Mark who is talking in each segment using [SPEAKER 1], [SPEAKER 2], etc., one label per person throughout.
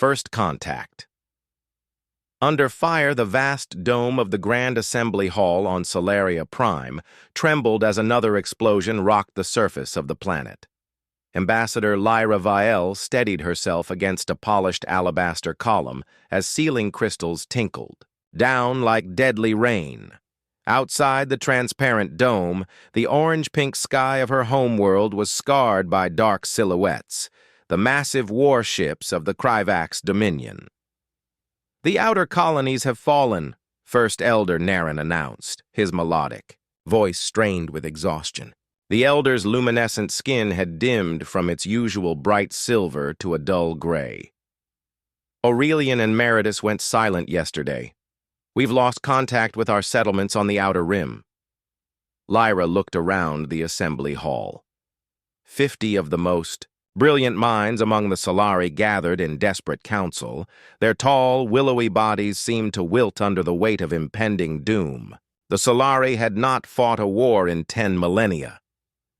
[SPEAKER 1] First Contact. Under fire, the vast dome of the Grand Assembly Hall on Solaria Prime trembled as another explosion rocked the surface of the planet. Ambassador Lyra Vielle steadied herself against a polished alabaster column as ceiling crystals tinkled, down like deadly rain. Outside the transparent dome, the orange-pink sky of her homeworld was scarred by dark silhouettes, the massive warships of the Kryvax Dominion. "The outer colonies have fallen," First Elder Narration announced, his melodic voice strained with exhaustion. The Elder's luminescent skin had dimmed from its usual bright silver to a dull gray. "Aurelian and Meritus went silent yesterday. We've lost contact with our settlements on the outer rim." Lyra looked around the assembly hall. 50 of the most brilliant minds among the Solari gathered in desperate council. Their tall, willowy bodies seemed to wilt under the weight of impending doom. The Solari had not fought a war in 10 millennia.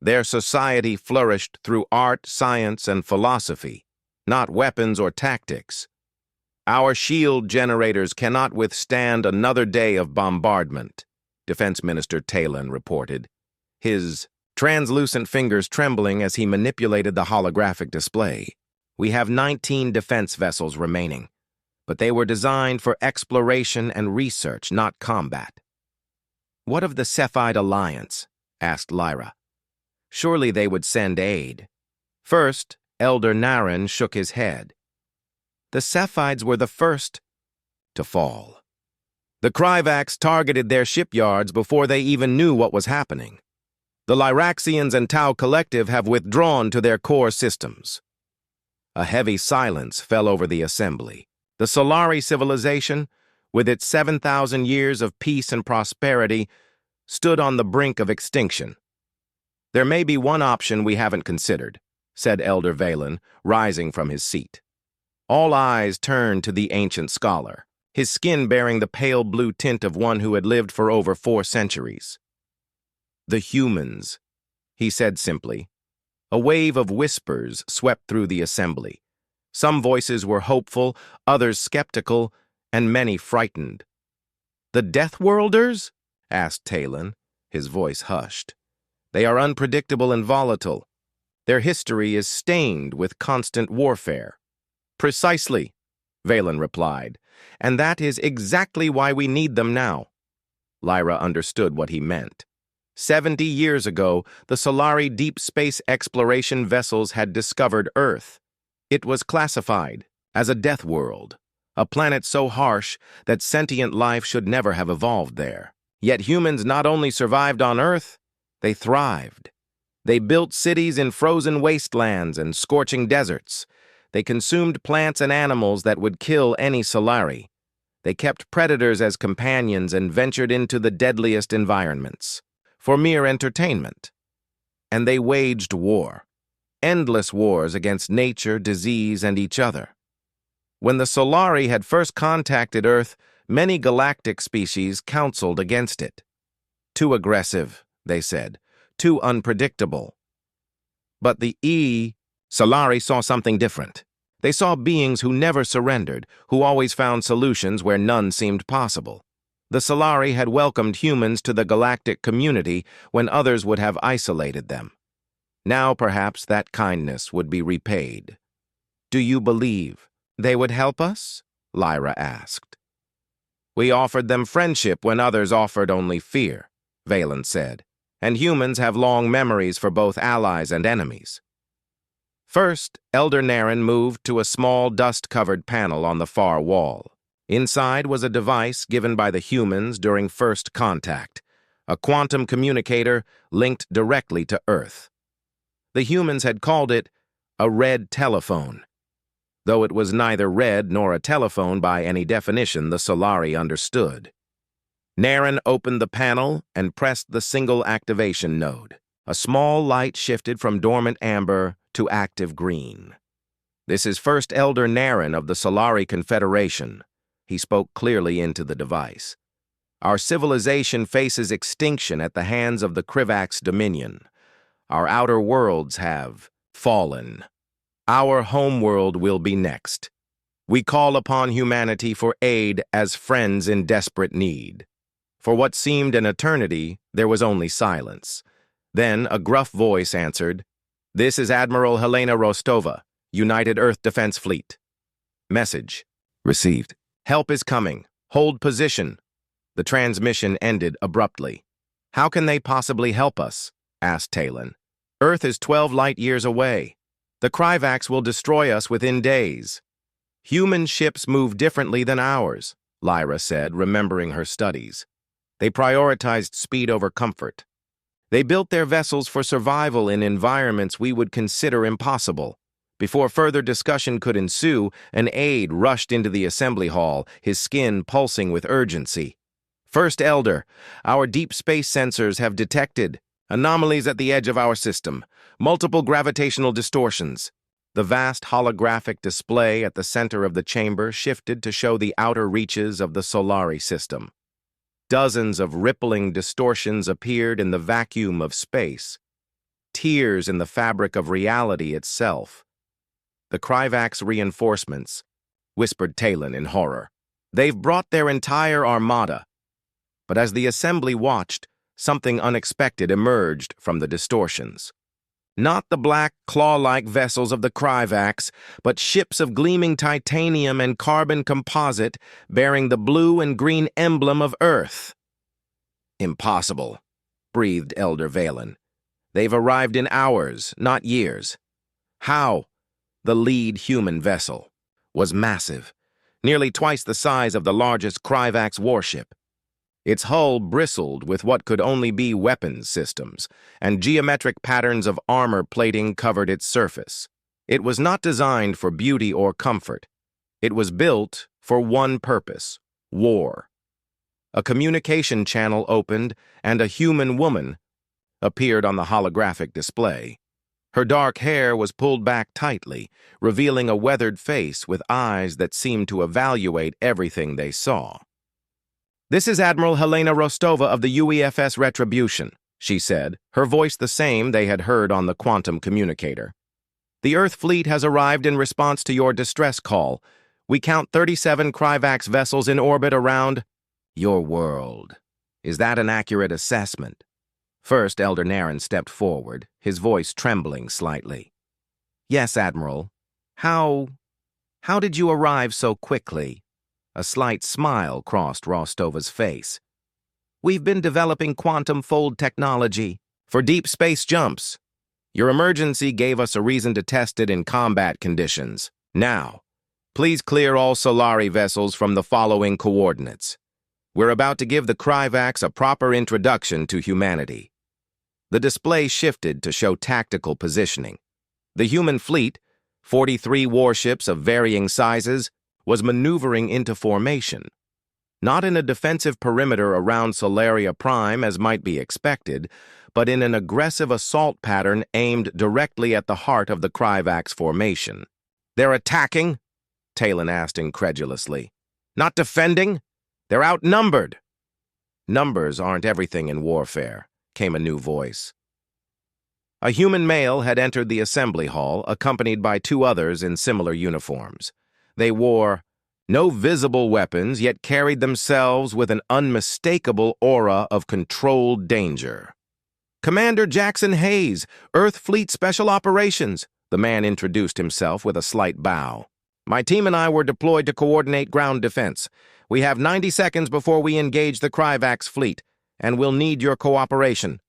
[SPEAKER 1] Their society flourished through art, science, and philosophy, not weapons or tactics. "Our shield generators cannot withstand another day of bombardment," Defense Minister Talon reported, his translucent fingers trembling as he manipulated the holographic display. "We have 19 defense vessels remaining, but they were designed for exploration and research, not combat." "What of the Cephide Alliance?" asked Lyra. "Surely they would send aid." First, Elder Narration shook his head. "The Cephides were the first to fall. The Kryvax targeted their shipyards before they even knew what was happening. The Lyraxians and Tau Collective have withdrawn to their core systems." A heavy silence fell over the assembly. The Solari civilization, with its 7,000 years of peace and prosperity, stood on the brink of extinction. "There may be one option we haven't considered," said Elder Valen, rising from his seat. All eyes turned to the ancient scholar, his skin bearing the pale blue tint of one who had lived for over 4 centuries. "The humans," he said simply. A wave of whispers swept through the assembly. Some voices were hopeful, others skeptical, and many frightened. "The Deathworlders?" asked Talon, his voice hushed. "They are unpredictable and volatile. Their history is stained with constant warfare." "Precisely," Valen replied, "and that is exactly why we need them now." Lyra understood what he meant. 70 years ago, the Solari deep space exploration vessels had discovered Earth. It was classified as a death world, a planet so harsh that sentient life should never have evolved there. Yet humans not only survived on Earth, they thrived. They built cities in frozen wastelands and scorching deserts. They consumed plants and animals that would kill any Solari. They kept predators as companions and ventured into the deadliest environments for mere entertainment. And they waged war, endless wars against nature, disease, and each other. When the Solari had first contacted Earth, many galactic species counseled against it. "Too aggressive," they said, "too unpredictable." But the Solari saw something different. They saw beings who never surrendered, who always found solutions where none seemed possible. The Solari had welcomed humans to the galactic community when others would have isolated them. Now perhaps that kindness would be repaid. "Do you believe they would help us?" Lyra asked. "We offered them friendship when others offered only fear," Valen said, "and humans have long memories for both allies and enemies." First, Elder Narration moved to a small dust-covered panel on the far wall. Inside was a device given by the humans during first contact, a quantum communicator linked directly to Earth. The humans had called it a red telephone. Though it was neither red nor a telephone by any definition the Solari understood. Narration opened the panel and pressed the single activation node. A small light shifted from dormant amber to active green. "This is First Elder Narration of the Solari Confederation." He spoke clearly into the device. "Our civilization faces extinction at the hands of the Kryvax Dominion. Our outer worlds have fallen. Our homeworld will be next. We call upon humanity for aid as friends in desperate need. For what seemed an eternity, there was only silence. Then a gruff voice answered, "This is Admiral Helena Rostova, United Earth Defense Fleet." Message. Received. Help is coming. Hold position. The transmission ended abruptly. How can they possibly help us? Asked Talon. Earth is 12 light years away. The Kryvax will destroy us within days. Human ships move differently than ours, Lyra said, remembering her studies. They prioritized speed over comfort. They built their vessels for survival in environments we would consider impossible. Before further discussion could ensue, an aide rushed into the assembly hall, his skin pulsing with urgency. First Elder, our deep space sensors have detected anomalies at the edge of our system, multiple gravitational distortions. The vast holographic display at the center of the chamber shifted to show the outer reaches of the Solari system. Dozens of rippling distortions appeared in the vacuum of space, tears in the fabric of reality itself. The Kryvax reinforcements, whispered Talon in horror. They've brought their entire armada. But as the assembly watched, something unexpected emerged from the distortions. Not the black, claw-like vessels of the Kryvax, but ships of gleaming titanium and carbon composite bearing the blue and green emblem of Earth. Impossible, breathed Elder Valen. They've arrived in hours, not years. How? The lead human vessel was massive, nearly twice the size of the largest Kryvax warship. Its hull bristled with what could only be weapons systems, and geometric patterns of armor plating covered its surface. It was not designed for beauty or comfort. It was built for one purpose: war. A communication channel opened, and a human woman appeared on the holographic display. Her dark hair was pulled back tightly, revealing a weathered face with eyes that seemed to evaluate everything they saw. "This is Admiral Helena Rostova of the UEFS Retribution," she said, her voice the same they had heard on the quantum communicator. "The Earth fleet has arrived in response to your distress call. We count 37 Kryvax vessels in orbit around your world. Is that an accurate assessment?" First, Elder Naren stepped forward, his voice trembling slightly. "Yes, Admiral. How did you arrive so quickly?" A slight smile crossed Rostova's face. "We've been developing quantum fold technology for deep space jumps. Your emergency gave us a reason to test it in combat conditions. Now, please clear all Solari vessels from the following coordinates. We're about to give the Kryvax a proper introduction to humanity." The display shifted to show tactical positioning. The human fleet, 43 warships of varying sizes, was maneuvering into formation. Not in a defensive perimeter around Solaria Prime as might be expected, but in an aggressive assault pattern aimed directly at the heart of the Kryvax formation. "They're attacking?" Talon asked incredulously. "Not defending? They're outnumbered." "Numbers aren't everything in warfare," came a new voice. A human male had entered the assembly hall, accompanied by two others in similar uniforms. They wore no visible weapons, yet carried themselves with an unmistakable aura of controlled danger. "Commander Jackson Hayes, Earth Fleet Special Operations," the man introduced himself with a slight bow. "My team and I were deployed to coordinate ground defense. We have 90 seconds before we engage the Kryvax fleet, and we'll need your cooperation."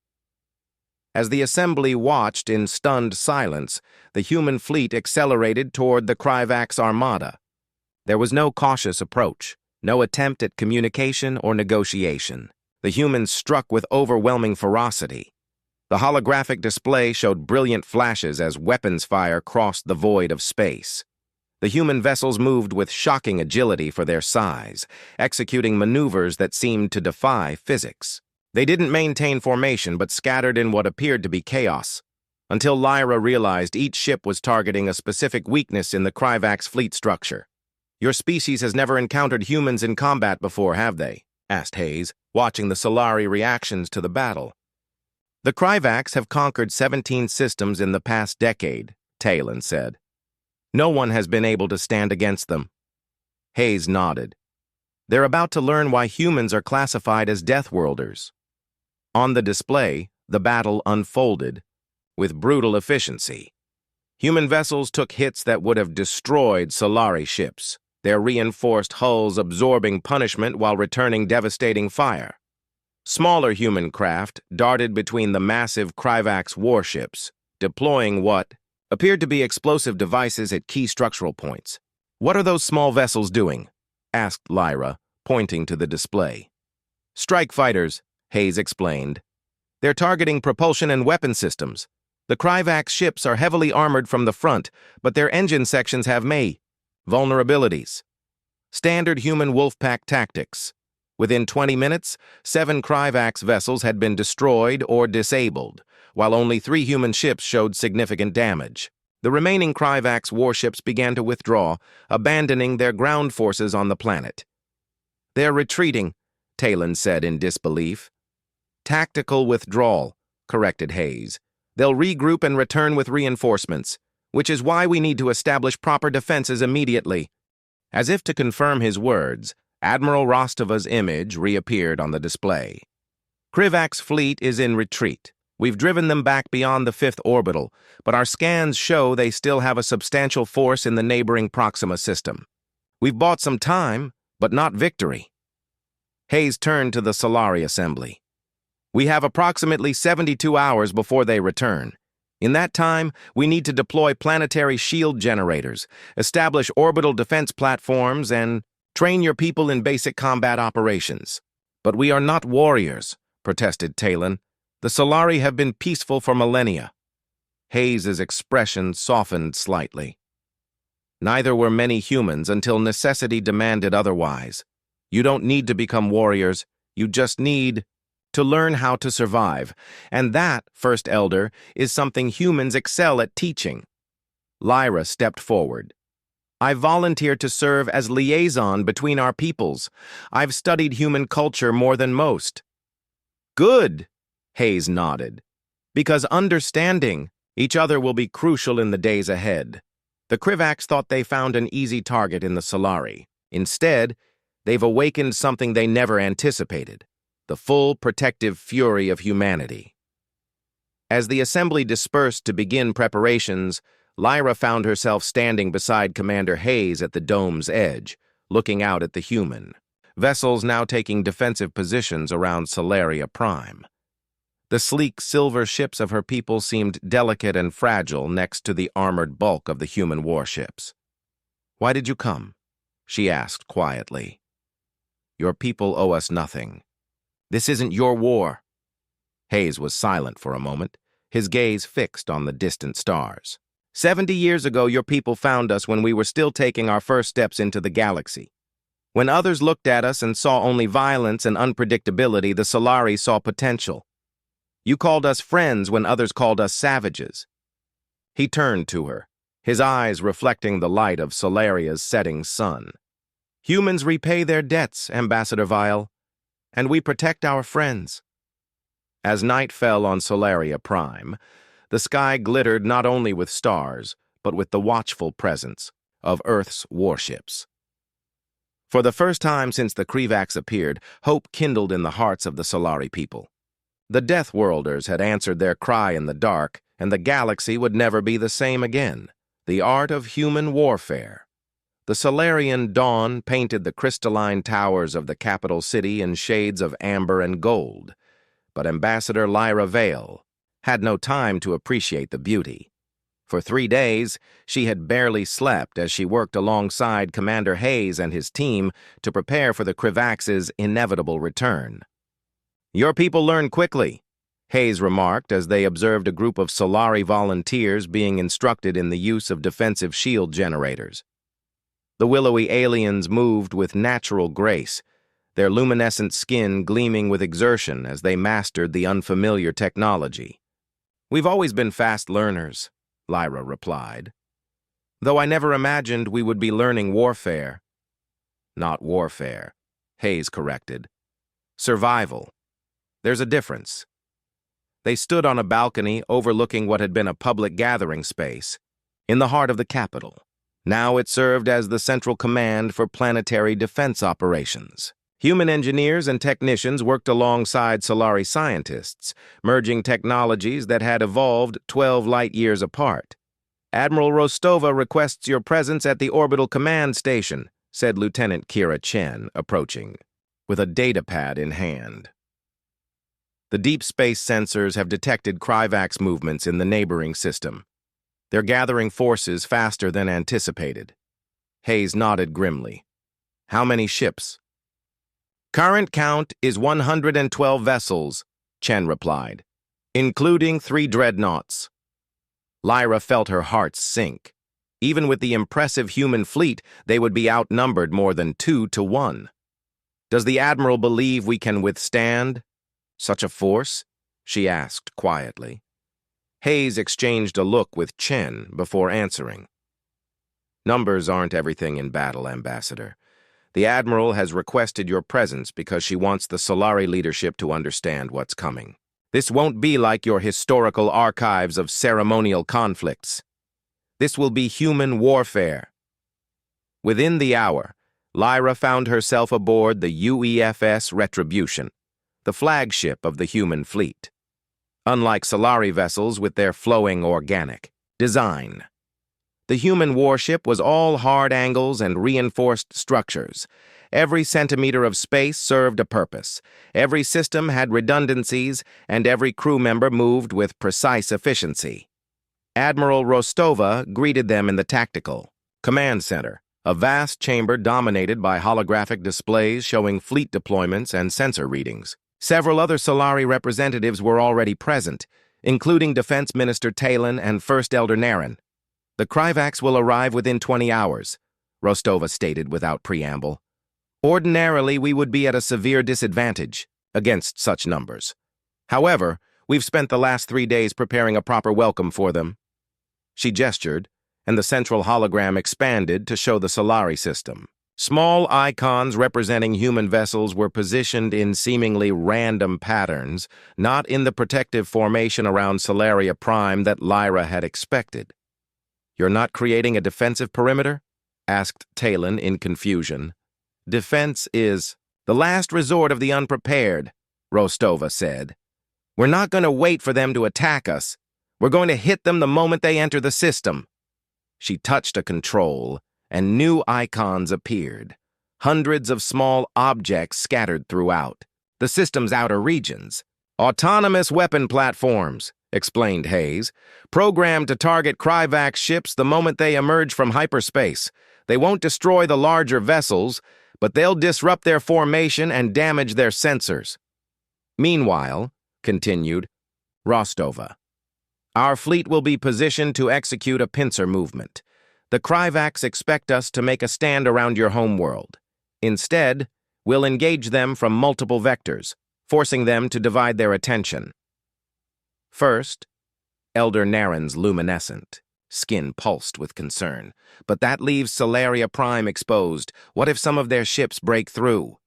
[SPEAKER 1] As the assembly watched in stunned silence, the human fleet accelerated toward the Kryvax armada. There was no cautious approach, no attempt at communication or negotiation. The humans struck with overwhelming ferocity. The holographic display showed brilliant flashes as weapons fire crossed the void of space. The human vessels moved with shocking agility for their size, executing maneuvers that seemed to defy physics. They didn't maintain formation but scattered in what appeared to be chaos, until Lyra realized each ship was targeting a specific weakness in the Kryvax fleet structure. "Your species has never encountered humans in combat before, have they?" asked Hayes, watching the Solari reactions to the battle. "The Kryvax have conquered 17 systems in the past decade," Talon said. "No one has been able to stand against them. Hayes nodded. They're about to learn why humans are classified as Deathworlders. On the display, the battle unfolded with brutal efficiency. Human vessels took hits that would have destroyed Solari ships, their reinforced hulls absorbing punishment while returning devastating fire. Smaller human craft darted between the massive Kryvax warships, deploying what appeared to be explosive devices at key structural points. "What are those small vessels doing?" asked Lyra, pointing to the display. "Strike fighters," Hayes explained. "They're targeting propulsion and weapon systems. The Kryvax ships are heavily armored from the front, but their engine sections have vulnerabilities. Standard human wolfpack tactics. Within 20 minutes, 7 Kryvax vessels had been destroyed or disabled, while only 3 human ships showed significant damage. The remaining Kryvax warships began to withdraw, abandoning their ground forces on the planet." "They're retreating," Talon said in disbelief. "Tactical withdrawal," corrected Hayes. "They'll regroup and return with reinforcements, which is why we need to establish proper defenses immediately." As if to confirm his words, Admiral Rostova's image reappeared on the display. "Kryvax fleet is in retreat. We've driven them back beyond the 5th orbital, but our scans show they still have a substantial force in the neighboring Proxima system. We've bought some time, but not victory." Hayes turned to the Solari assembly. "We have approximately 72 hours before they return. In that time, we need to deploy planetary shield generators, establish orbital defense platforms, and train your people in basic combat operations." "But we are not warriors," protested Talon. "The Solari have been peaceful for millennia." Hayes's expression softened slightly. "Neither were many humans until necessity demanded otherwise. You don't need to become warriors. You just need to learn how to survive. And that, First Elder, is something humans excel at teaching." Lyra stepped forward. "I volunteer to serve as liaison between our peoples. I've studied human culture more than most." "Good," Hayes nodded, "because understanding each other will be crucial in the days ahead. The Kryvax thought they found an easy target in the Solari. Instead, they've awakened something they never anticipated: the full protective fury of humanity." As the assembly dispersed to begin preparations, Lyra found herself standing beside Commander Hayes at the dome's edge, looking out at the human vessels now taking defensive positions around Solaria Prime. The sleek silver ships of her people seemed delicate and fragile next to the armored bulk of the human warships. "Why did you come?" she asked quietly. "Your people owe us nothing. This isn't your war." Hayes was silent for a moment, his gaze fixed on the distant stars. 70 years ago, your people found us when we were still taking our first steps into the galaxy. When others looked at us and saw only violence and unpredictability, the Solari saw potential. You called us friends when others called us savages." He turned to her, his eyes reflecting the light of Solaria's setting sun. "Humans repay their debts, Ambassador Vile, and we protect our friends." As night fell on Solaria Prime, the sky glittered not only with stars, but with the watchful presence of Earth's warships. For the first time since the Kryvax appeared, hope kindled in the hearts of the Solari people. The Deathworlders had answered their cry in the dark, and the galaxy would never be the same again. The art of human warfare. The Solarian dawn painted the crystalline towers of the capital city in shades of amber and gold, but Ambassador Lyra Vale had no time to appreciate the beauty. For 3 days, she had barely slept as she worked alongside Commander Hayes and his team to prepare for the Kryvax's inevitable return. "Your people learn quickly," Hayes remarked as they observed a group of Solari volunteers being instructed in the use of defensive shield generators. The willowy aliens moved with natural grace, their luminescent skin gleaming with exertion as they mastered the unfamiliar technology. "We've always been fast learners," Lyra replied. "Though I never imagined we would be learning warfare." "Not warfare," Hayes corrected. "Survival. There's a difference." They stood on a balcony overlooking what had been a public gathering space in the heart of the capital. Now it served as the central command for planetary defense operations. Human engineers and technicians worked alongside Solari scientists, merging technologies that had evolved 12 light-years apart. "Admiral Rostova requests your presence at the orbital command station," said Lieutenant Kira Chen, approaching, with a datapad in hand. The deep space sensors have detected Kryvax movements in the neighboring system. They're gathering forces faster than anticipated. Hayes nodded grimly. "How many ships?" "Current count is 112 vessels," Chen replied, "including 3 dreadnoughts." Lyra felt her heart sink. Even with the impressive human fleet, they would be outnumbered more than 2 to 1. "Does the Admiral believe we can withstand such a force?" she asked quietly. Hayes exchanged a look with Chen before answering. "Numbers aren't everything in battle, Ambassador. The Admiral has requested your presence because she wants the Solari leadership to understand what's coming. This won't be like your historical archives of ceremonial conflicts. This will be human warfare." Within the hour, Lyra found herself aboard the UEFS Retribution, the flagship of the human fleet. Unlike Solari vessels with their flowing organic design, the human warship was all hard angles and reinforced structures. Every centimeter of space served a purpose. Every system had redundancies, and every crew member moved with precise efficiency. Admiral Rostova greeted them in the tactical command center, a vast chamber dominated by holographic displays showing fleet deployments and sensor readings. Several other Solari representatives were already present, including Defense Minister Talon and First Elder Narration. "The Kryvax will arrive within 20 hours, Rostova stated without preamble. "Ordinarily, we would be at a severe disadvantage against such numbers. However, we've spent the last 3 days preparing a proper welcome for them." She gestured, and the central hologram expanded to show the Solari system. Small icons representing human vessels were positioned in seemingly random patterns, not in the protective formation around Solaria Prime that Lyra had expected. "You're not creating a defensive perimeter?" asked Talon in confusion. "Defense is the last resort of the unprepared," Rostova said. "We're not going to wait for them to attack us. We're going to hit them the moment they enter the system." She touched a control, and new icons appeared. Hundreds of small objects scattered throughout the system's outer regions. "Autonomous weapon platforms," explained Hayes, "programmed to target Kryvax ships the moment they emerge from hyperspace. They won't destroy the larger vessels, but they'll disrupt their formation and damage their sensors." "Meanwhile," continued Rostova, "our fleet will be positioned to execute a pincer movement. The Kryvax expect us to make a stand around your homeworld. Instead, we'll engage them from multiple vectors, forcing them to divide their attention." First, Elder Narran's luminescent skin pulsed with concern. "But that leaves Solaria Prime exposed. What if some of their ships break through?"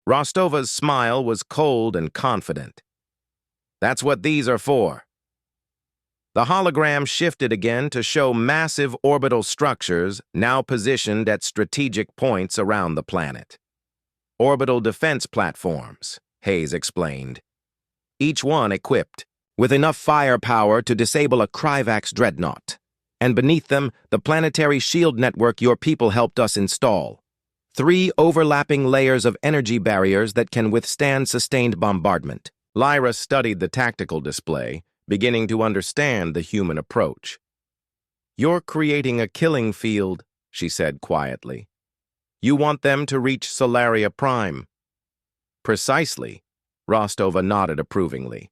[SPEAKER 1] Rostova's smile was cold and confident. "That's what these are for." The hologram shifted again to show massive orbital structures now positioned at strategic points around the planet. "Orbital defense platforms," Hayes explained. "Each one equipped with enough firepower to disable a Kryvax dreadnought. And beneath them, the planetary shield network your people helped us install. 3 overlapping layers of energy barriers that can withstand sustained bombardment." Lyra studied the tactical display, beginning to understand the human approach. "You're creating a killing field," she said quietly. "You want them to reach Solaria Prime." "Precisely," Rostova nodded approvingly.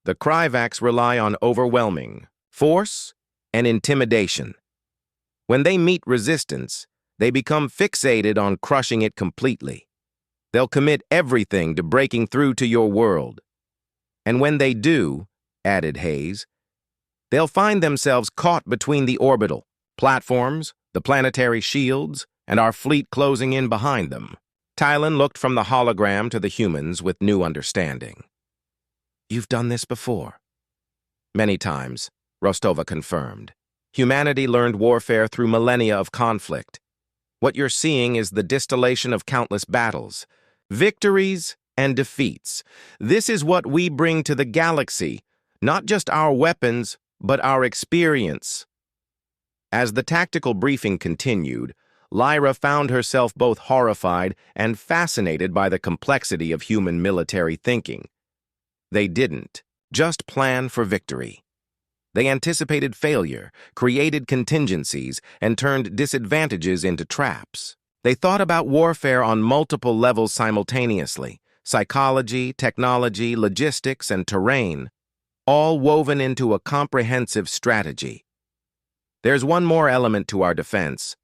[SPEAKER 1] "The Kryvax rely on overwhelming force and intimidation. When they meet resistance, they become fixated on crushing it completely. They'll commit everything to breaking through to your world. And when they do," added Hayes, "they'll find themselves caught between the orbital platforms, the planetary shields, and our fleet closing in behind them." Talon looked from the hologram to the humans with new understanding. "You've done this before?" "Many times," Rostova confirmed. Humanity learned warfare through millennia of conflict. What you're seeing is the distillation of countless battles, victories and defeats. This is what we bring to the galaxy, not just our weapons, but our experience. As the tactical briefing continued, Lyra found herself both horrified and fascinated by the complexity of human military thinking. They didn't just plan for victory. They anticipated failure, created contingencies, and turned disadvantages into traps. They thought about warfare on multiple levels simultaneously: psychology, technology, logistics, and terrain, all woven into a comprehensive strategy. "There's one more element to our defense,"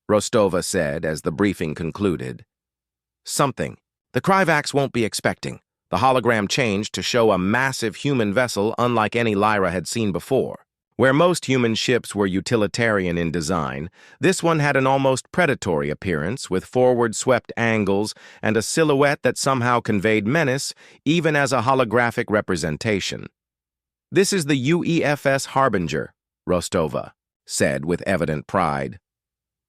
[SPEAKER 1] Rostova said as the briefing concluded. "Something the Kryvax won't be expecting." The hologram changed to show a massive human vessel unlike any Lyra had seen before. Where most human ships were utilitarian in design, this one had an almost predatory appearance, with forward-swept angles and a silhouette that somehow conveyed menace, even as a holographic representation. "This is the UEFS Harbinger," Rostova said with evident pride.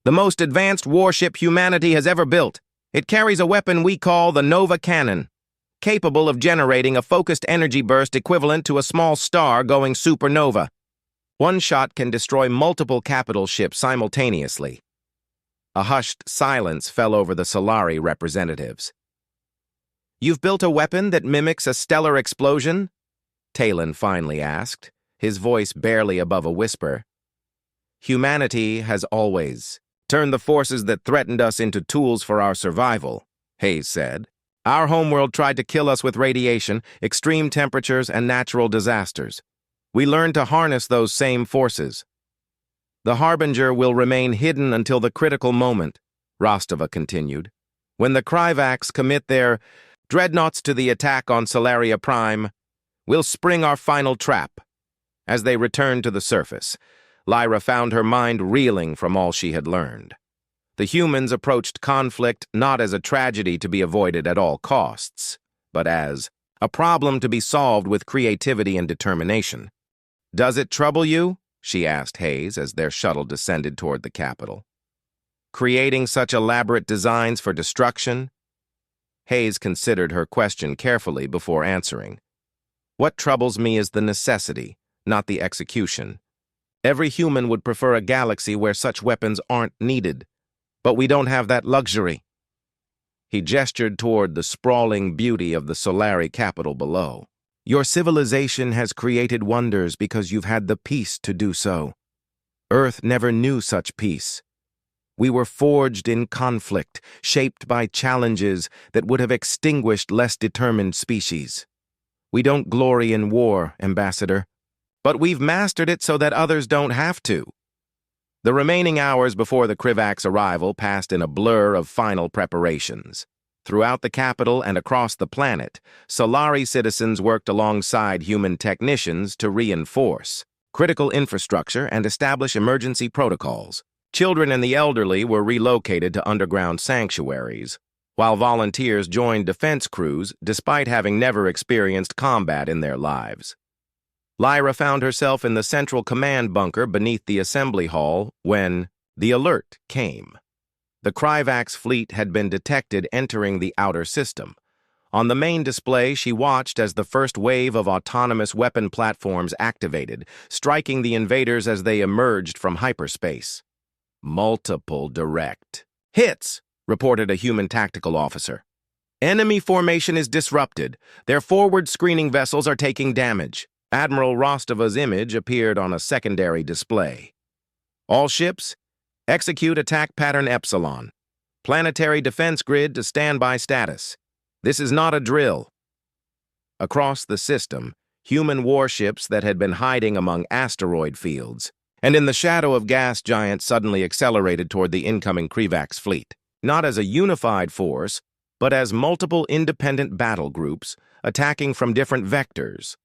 [SPEAKER 1] "The most advanced warship humanity has ever built. It carries a weapon we call the Nova Cannon, capable of generating a focused energy burst equivalent to a small star going supernova. One shot can destroy multiple capital ships simultaneously." A hushed silence fell over the Solari representatives. "You've built a weapon that mimics a stellar explosion?" Talon finally asked, his voice barely above a whisper. "Humanity has always turned the forces that threatened us into tools for our survival," Hayes said. "Our homeworld tried to kill us with radiation, extreme temperatures, and natural disasters. We learned to harness those same forces. The Harbinger will remain hidden until the critical moment," Rostova continued. "When the Kryvax commit their dreadnoughts to the attack on Solaria Prime, we'll spring our final trap." As they returned to the surface, Lyra found her mind reeling from all she had learned. The humans approached conflict not as a tragedy to be avoided at all costs, but as a problem to be solved with creativity and determination. "Does it trouble you?" she asked Hayes as their shuttle descended toward the capital. "Creating such elaborate designs for destruction?" Hayes considered her question carefully before answering. "What troubles me is the necessity, not the execution. Every human would prefer a galaxy where such weapons aren't needed, but we don't have that luxury." He gestured toward the sprawling beauty of the Solari capital below. "Your civilization has created wonders because you've had the peace to do so. Earth never knew such peace. We were forged in conflict, shaped by challenges that would have extinguished less determined species. We don't glory in war, Ambassador, but we've mastered it so that others don't have to." The remaining hours before the Kryvax arrival passed in a blur of final preparations. Throughout the capital and across the planet, Solari citizens worked alongside human technicians to reinforce critical infrastructure and establish emergency protocols. Children and the elderly were relocated to underground sanctuaries, while volunteers joined defense crews despite having never experienced combat in their lives. Lyra found herself in the central command bunker beneath the assembly hall when the alert came. The Kryvax fleet had been detected entering the outer system. On the main display, she watched as the first wave of autonomous weapon platforms activated, striking the invaders as they emerged from hyperspace. "Multiple direct hits," reported a human tactical officer. "Enemy formation is disrupted. Their forward screening vessels are taking damage." Admiral Rostova's image appeared on a secondary display. "All ships, execute attack pattern Epsilon. Planetary defense grid to standby status. This is not a drill." Across the system, human warships that had been hiding among asteroid fields and in the shadow of gas giants suddenly accelerated toward the incoming Kryvax fleet, not as a unified force, but as multiple independent battle groups attacking from different vectors.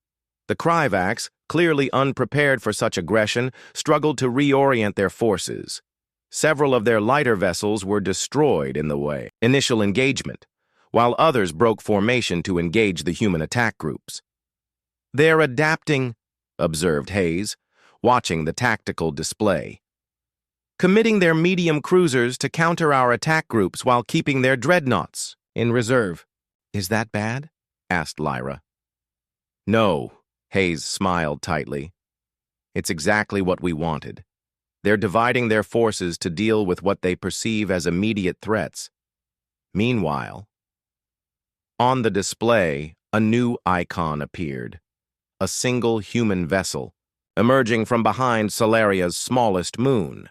[SPEAKER 1] The Kryvax, clearly unprepared for such aggression, struggled to reorient their forces. Several of their lighter vessels were destroyed in the initial engagement, while others broke formation to engage the human attack groups. "They're adapting," observed Hayes. watching the tactical display. Committing their medium cruisers to counter our attack groups while keeping their dreadnoughts in reserve. Is that bad? Asked Lyra. No, Hayes smiled tightly. It's exactly what we wanted. They're dividing their forces to deal with what they perceive as immediate threats. Meanwhile, on the display, a new icon appeared. A single human vessel, emerging from behind Solaria's smallest moon.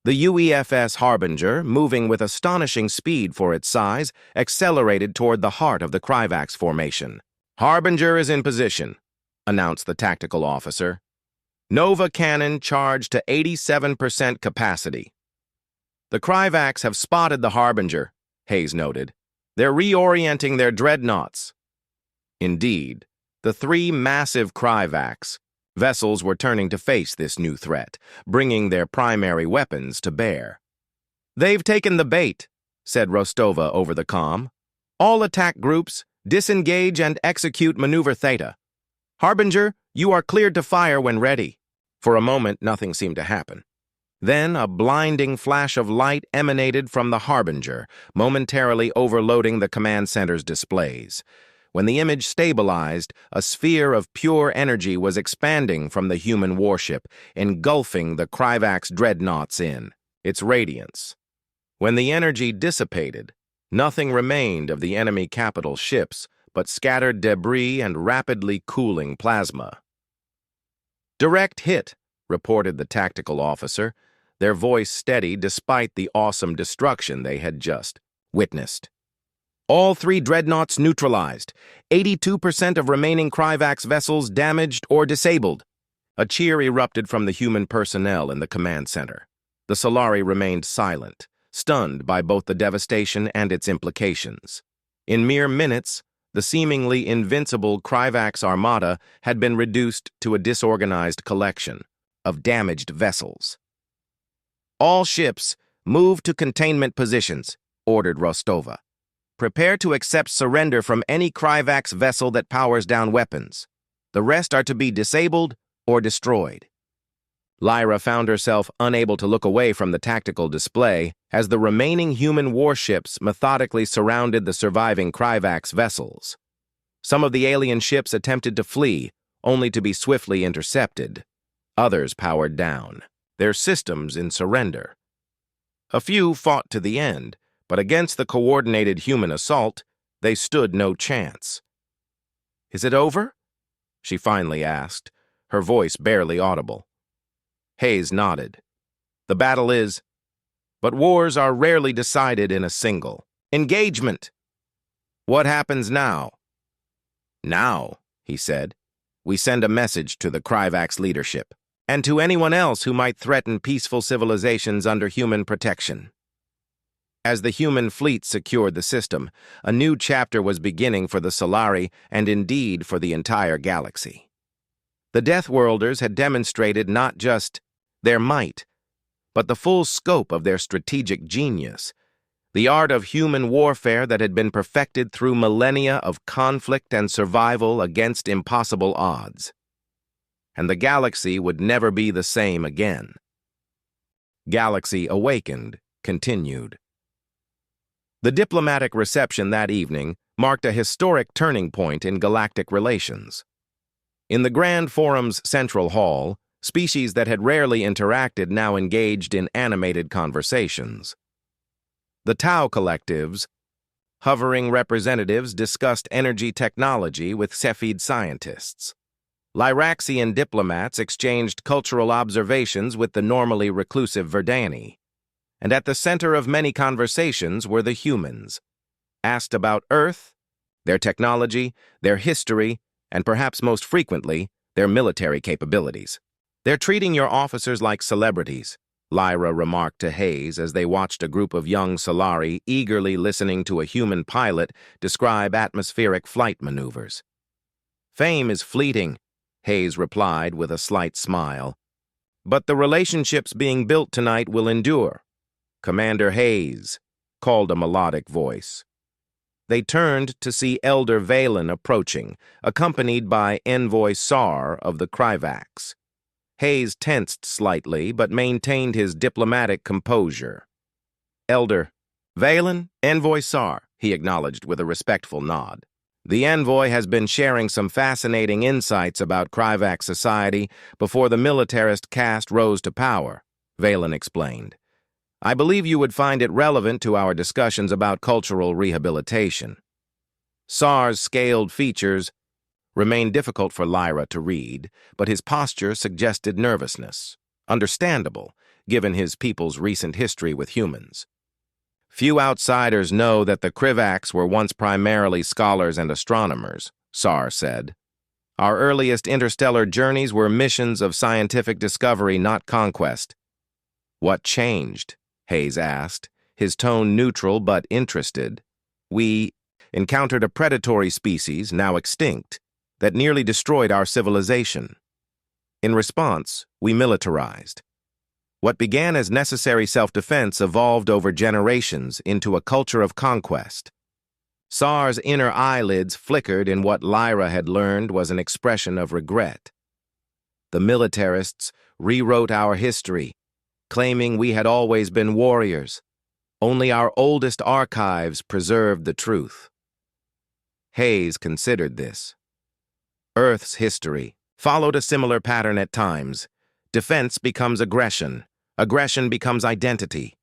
[SPEAKER 1] The UEFS Harbinger, moving with astonishing speed for its size, accelerated toward the heart of the Kryvax formation. Harbinger is in position, announced the tactical officer. Nova cannon charged to 87% capacity. The Kryvax have spotted the Harbinger, Hayes noted. They're reorienting their dreadnoughts. Indeed, the three massive Kryvax vessels were turning to face this new threat, bringing their primary weapons to bear. They've taken the bait, said Rostova over the comm. All attack groups, disengage and execute Maneuver Theta. Harbinger, you are cleared to fire when ready. For a moment, nothing seemed to happen. Then a blinding flash of light emanated from the Harbinger, momentarily overloading the command center's displays. When the image stabilized, a sphere of pure energy was expanding from the human warship, engulfing the Kryvax dreadnoughts in its radiance. When the energy dissipated, nothing remained of the enemy capital ships but scattered debris and rapidly cooling plasma. Direct hit, reported the tactical officer, their voice steady despite the awesome destruction they had just witnessed. All three dreadnoughts neutralized, 82% of remaining Kryvax vessels damaged or disabled. A cheer erupted from the human personnel in the command center. The Solari remained silent, stunned by both the devastation and its implications. In mere minutes, the seemingly invincible Kryvax armada had been reduced to a disorganized collection of damaged vessels. All ships, move to containment positions, ordered Rostova. Prepare to accept surrender from any Kryvax vessel that powers down weapons. The rest are to be disabled or destroyed. Lyra found herself unable to look away from the tactical display as the remaining human warships methodically surrounded the surviving Kryvax vessels. Some of the alien ships attempted to flee, only to be swiftly intercepted. Others powered down, their systems in surrender. A few fought to the end, but against the coordinated human assault, they stood no chance. "Is it over?" she finally asked, her voice barely audible. Hayes nodded. "The battle is, but wars are rarely decided in a single engagement. What happens now?" "Now," he said, "we send a message to the Kryvax leadership, and to anyone else who might threaten peaceful civilizations under human protection." As the human fleet secured the system, a new chapter was beginning for the Solari and indeed for the entire galaxy. The Deathworlders had demonstrated not just their might, but the full scope of their strategic genius, the art of human warfare that had been perfected through millennia of conflict and survival against impossible odds. And the galaxy would never be the same again. Galaxy Awakened continued. The diplomatic reception that evening marked a historic turning point in galactic relations. In the Grand Forum's central hall, species that had rarely interacted now engaged in animated conversations. The Tau collectives, hovering representatives, discussed energy technology with Cepheid scientists. Lyraxian diplomats exchanged cultural observations with the normally reclusive Verdani. And at the center of many conversations were the humans, asked about Earth, their technology, their history, and perhaps most frequently, their military capabilities. "They're treating your officers like celebrities," Lyra remarked to Hayes as they watched a group of young Solari eagerly listening to a human pilot describe atmospheric flight maneuvers. "Fame is fleeting," Hayes replied with a slight smile. "But the relationships being built tonight will endure." "Commander Hayes," called a melodic voice. They turned to see Elder Valen approaching, accompanied by Envoy Sar of the Kryvax. Hayes tensed slightly, but maintained his diplomatic composure. Elder Valen, Envoy Sar, he acknowledged with a respectful nod. The envoy has been sharing some fascinating insights about Kryvax society before the militarist caste rose to power, Valen explained. I believe you would find it relevant to our discussions about cultural rehabilitation. Sar's scaled features remained difficult for Lyra to read, but his posture suggested nervousness, understandable, given his people's recent history with humans. Few outsiders know that the Kryvax were once primarily scholars and astronomers, Sar said. Our earliest interstellar journeys were missions of scientific discovery, not conquest. What changed? Hayes asked, his tone neutral but interested. We encountered a predatory species, now extinct, that nearly destroyed our civilization. In response, we militarized. What began as necessary self-defense evolved over generations into a culture of conquest. Sar's inner eyelids flickered in what Lyra had learned was an expression of regret. The militarists rewrote our history, claiming we had always been warriors. Only our oldest archives preserved the truth. Hayes considered this. Earth's history followed a similar pattern at times. Defense becomes aggression. Aggression becomes identity.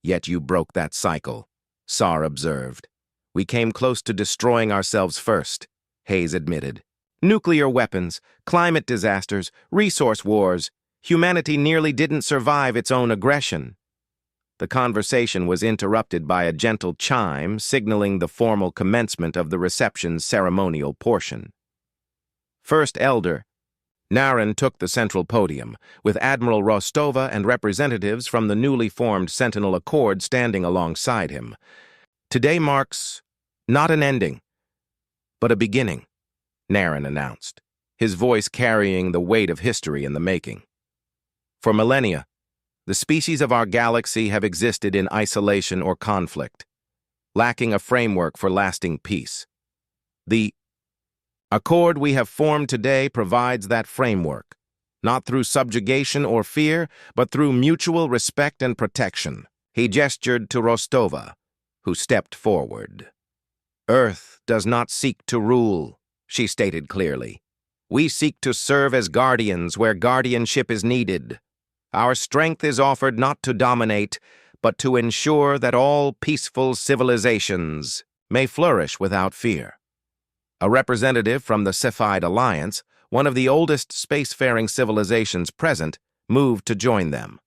[SPEAKER 1] Yet you broke that cycle, Sar observed. We came close to destroying ourselves first, Hayes admitted. Nuclear weapons, climate disasters, resource wars. Humanity nearly didn't survive its own aggression. The conversation was interrupted by a gentle chime signaling the formal commencement of the reception's ceremonial portion. First Elder Narration took the central podium, with Admiral Rostova and representatives from the newly formed Sentinel Accord standing alongside him. Today marks not an ending, but a beginning, Narration announced, his voice carrying the weight of history in the making. For millennia, the species of our galaxy have existed in isolation or conflict, lacking a framework for lasting peace. The Accord we have formed today provides that framework, not through subjugation or fear, but through mutual respect and protection. He gestured to Rostova, who stepped forward. Earth does not seek to rule, she stated clearly. We seek to serve as guardians where guardianship is needed. Our strength is offered not to dominate, but to ensure that all peaceful civilizations may flourish without fear. A representative from the Cepheid Alliance, one of the oldest spacefaring civilizations present, moved to join them.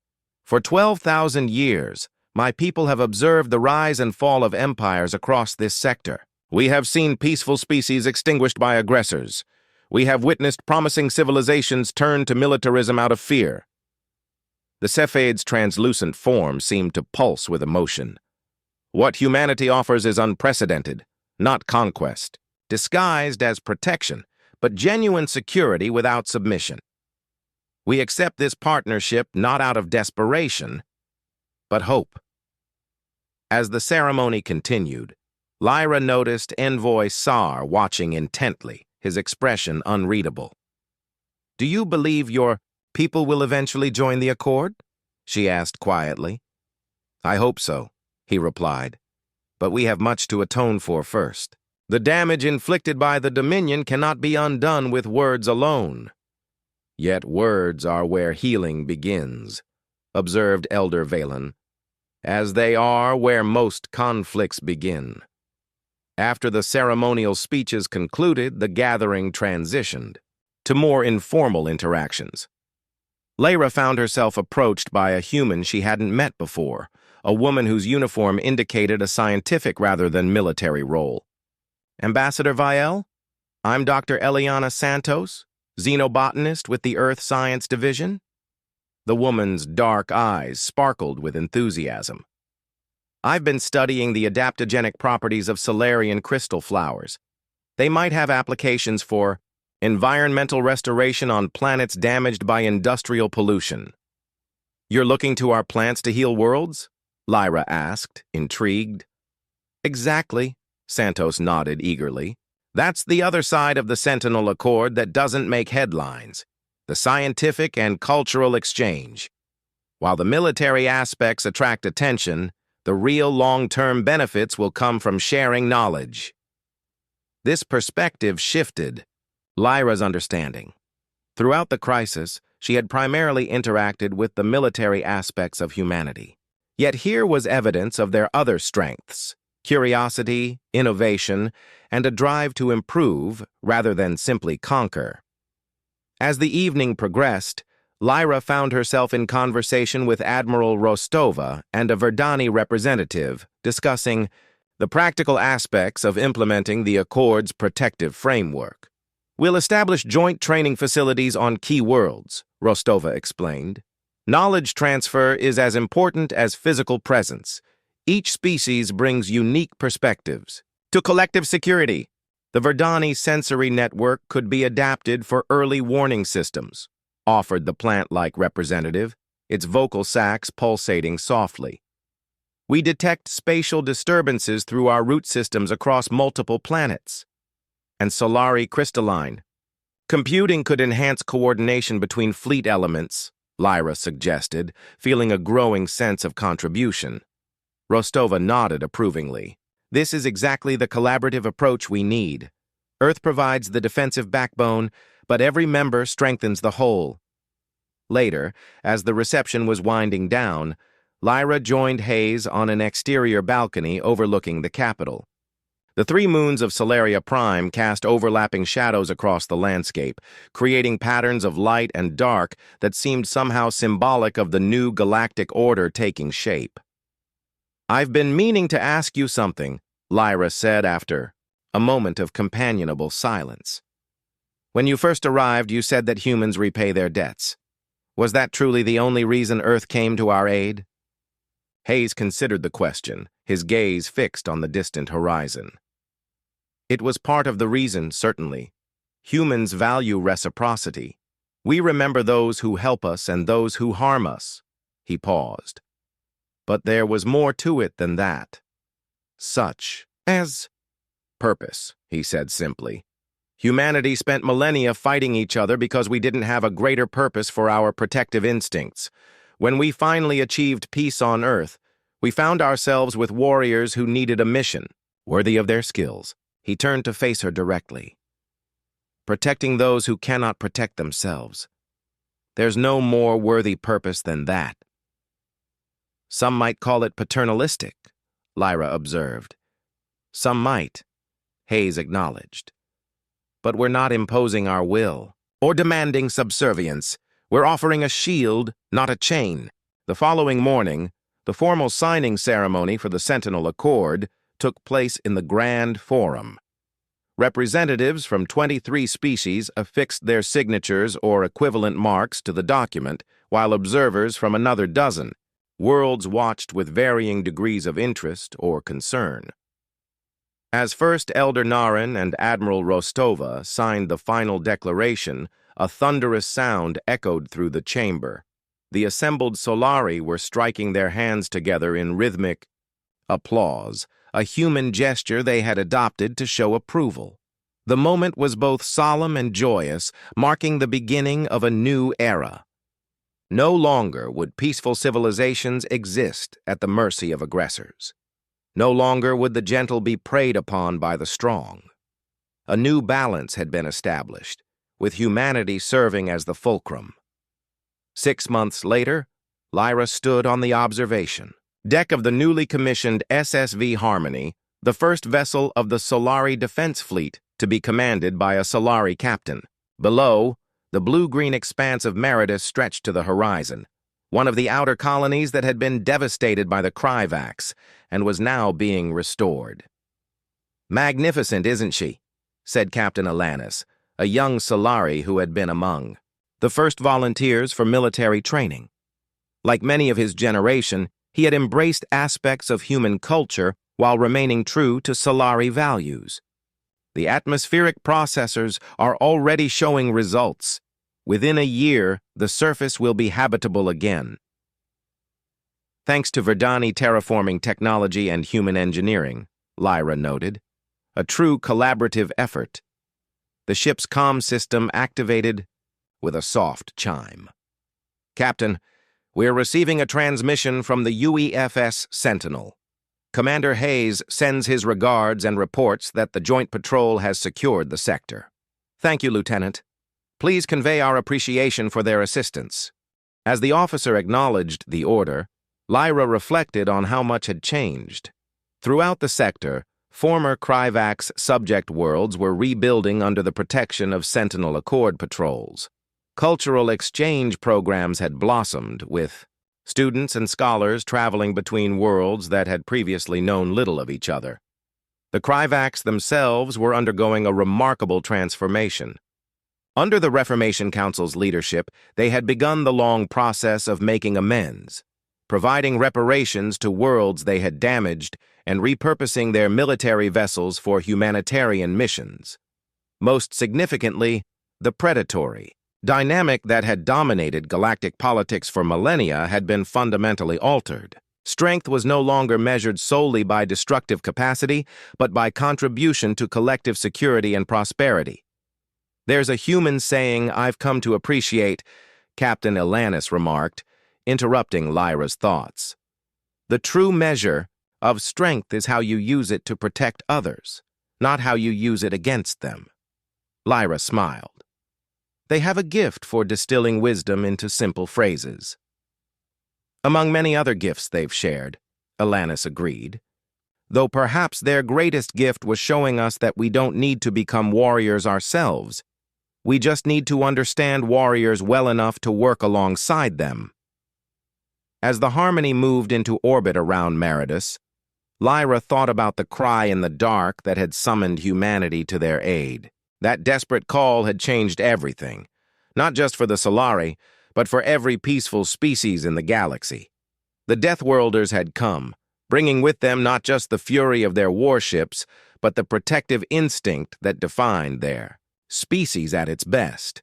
[SPEAKER 1] For 12,000 years, my people have observed the rise and fall of empires across this sector. We have seen peaceful species extinguished by aggressors. We have witnessed promising civilizations turn to militarism out of fear. The Cepheid's translucent form seemed to pulse with emotion. What humanity offers is unprecedented, not conquest. Disguised as protection, but genuine security without submission. We accept this partnership not out of desperation, but hope. As the ceremony continued, Lyra noticed Envoy Sar watching intently, his expression unreadable. Do you believe your people will eventually join the Accord? She asked quietly. I hope so, he replied, but we have much to atone for first. The damage inflicted by the Dominion cannot be undone with words alone. Yet words are where healing begins, observed Elder Valen, as they are where most conflicts begin. After the ceremonial speeches concluded, the gathering transitioned to more informal interactions. Lyra found herself approached by a human she hadn't met before, a woman whose uniform indicated a scientific rather than military role. Ambassador Vielle, I'm Dr. Eliana Santos, xenobotanist with the Earth Science Division. The woman's dark eyes sparkled with enthusiasm. I've been studying the adaptogenic properties of Solarian crystal flowers. They might have applications for environmental restoration on planets damaged by industrial pollution. You're looking to our plants to heal worlds? Lyra asked, intrigued. Exactly. Santos nodded eagerly. That's the other side of the Sentinel Accord that doesn't make headlines. the scientific and cultural exchange. While the military aspects attract attention, the real long-term benefits will come from sharing knowledge. This perspective shifted Lyra's understanding. Throughout the crisis, she had primarily interacted with the military aspects of humanity. Yet here was evidence of their other strengths: curiosity, innovation, and a drive to improve rather than simply conquer. As the evening progressed, Lyra found herself in conversation with Admiral Rostova and a Verdani representative, discussing the practical aspects of implementing the Accord's protective framework. "We'll establish joint training facilities on key worlds," Rostova explained. "Knowledge transfer is as important as physical presence. Each species brings unique perspectives. To collective security, the Verdani sensory network could be adapted for early warning systems," offered the plant-like representative, its vocal sacs pulsating softly. "We detect spatial disturbances through our root systems across multiple planets." And Solari crystalline. "Computing could enhance coordination between fleet elements," Lyra suggested, feeling a growing sense of contribution. Rostova nodded approvingly. "This is exactly the collaborative approach we need. Earth provides the defensive backbone, but every member strengthens the whole." Later, as the reception was winding down, Lyra joined Hayes on an exterior balcony overlooking the capital. The three moons of Solaria Prime cast overlapping shadows across the landscape, creating patterns of light and dark that seemed somehow symbolic of the new galactic order taking shape. "I've been meaning to ask you something," Lyra said after a moment of companionable silence. "When you first arrived, you said that humans repay their debts. Was that truly the only reason Earth came to our aid?" Hayes considered the question, his gaze fixed on the distant horizon. "It was part of the reason, certainly. Humans value reciprocity. We remember those who help us and those who harm us." He paused. "But there was more to it than that. Such as purpose," he said simply. "Humanity spent millennia fighting each other because we didn't have a greater purpose for our protective instincts. When we finally achieved peace on Earth, we found ourselves with warriors who needed a mission, worthy of their skills." He turned to face her directly. "Protecting those who cannot protect themselves. There's no more worthy purpose than that." "Some might call it paternalistic," Lyra observed. "Some might," Hayes acknowledged. "But we're not imposing our will or demanding subservience. We're offering a shield, not a chain." The following morning, the formal signing ceremony for the Sentinel Accord took place in the Grand Forum. Representatives from 23 species affixed their signatures or equivalent marks to the document, while observers from another dozen. Worlds watched with varying degrees of interest or concern. As First Elder Naren and Admiral Rostova signed the final declaration, a thunderous sound echoed through the chamber. The assembled Solari were striking their hands together in rhythmic applause, a human gesture they had adopted to show approval. The moment was both solemn and joyous, marking the beginning of a new era. No longer would peaceful civilizations exist at the mercy of aggressors. No longer would the gentle be preyed upon by the strong. A new balance had been established, with humanity serving as the fulcrum. 6 months later, Lyra stood on the observation deck of the newly commissioned SSV Harmony, the first vessel of the Solari Defense Fleet to be commanded by a Solari captain. Below, the blue-green expanse of Meritus stretched to the horizon, one of the outer colonies that had been devastated by the Kryvax and was now being restored. "Magnificent, isn't she?" said Captain Alanis, a young Solari who had been among the first volunteers for military training. Like many of his generation, he had embraced aspects of human culture while remaining true to Solari values. "The atmospheric processors are already showing results. Within a year, the surface will be habitable again." Thanks to Verdani terraforming technology and human engineering, Lyra noted. A true collaborative effort. The ship's comm system activated with a soft chime. "Captain, we're receiving a transmission from the UEFS Sentinel. Commander Hayes sends his regards and reports that the Joint Patrol has secured the sector." "Thank you, Lieutenant. Please convey our appreciation for their assistance." As the officer acknowledged the order, Lyra reflected on how much had changed. Throughout the sector, former Kryvax subject worlds were rebuilding under the protection of Sentinel Accord patrols. Cultural exchange programs had blossomed, with students and scholars traveling between worlds that had previously known little of each other. The Kryvax themselves were undergoing a remarkable transformation. Under the Reformation Council's leadership, they had begun the long process of making amends, providing reparations to worlds they had damaged and repurposing their military vessels for humanitarian missions. Most significantly, the predatory dynamic that had dominated galactic politics for millennia had been fundamentally altered. Strength was no longer measured solely by destructive capacity, but by contribution to collective security and prosperity. "There's a human saying I've come to appreciate," Captain Elanis remarked, interrupting Lyra's thoughts. "The true measure of strength is how you use it to protect others, not how you use it against them." Lyra smiled. "They have a gift for distilling wisdom into simple phrases." "Among many other gifts they've shared," Elanis agreed. "Though perhaps their greatest gift was showing us that we don't need to become warriors ourselves. We just need to understand warriors well enough to work alongside them." As the Harmony moved into orbit around Meridus, Lyra thought about the cry in the dark that had summoned humanity to their aid. That desperate call had changed everything, not just for the Solari, but for every peaceful species in the galaxy. The Deathworlders had come, bringing with them not just the fury of their warships, but the protective instinct that defined their species at its best.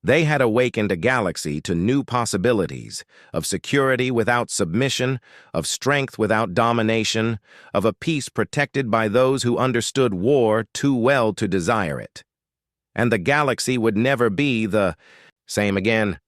[SPEAKER 1] They had awakened a galaxy to new possibilities, of security without submission, of strength without domination, of a peace protected by those who understood war too well to desire it. And the galaxy would never be the same again,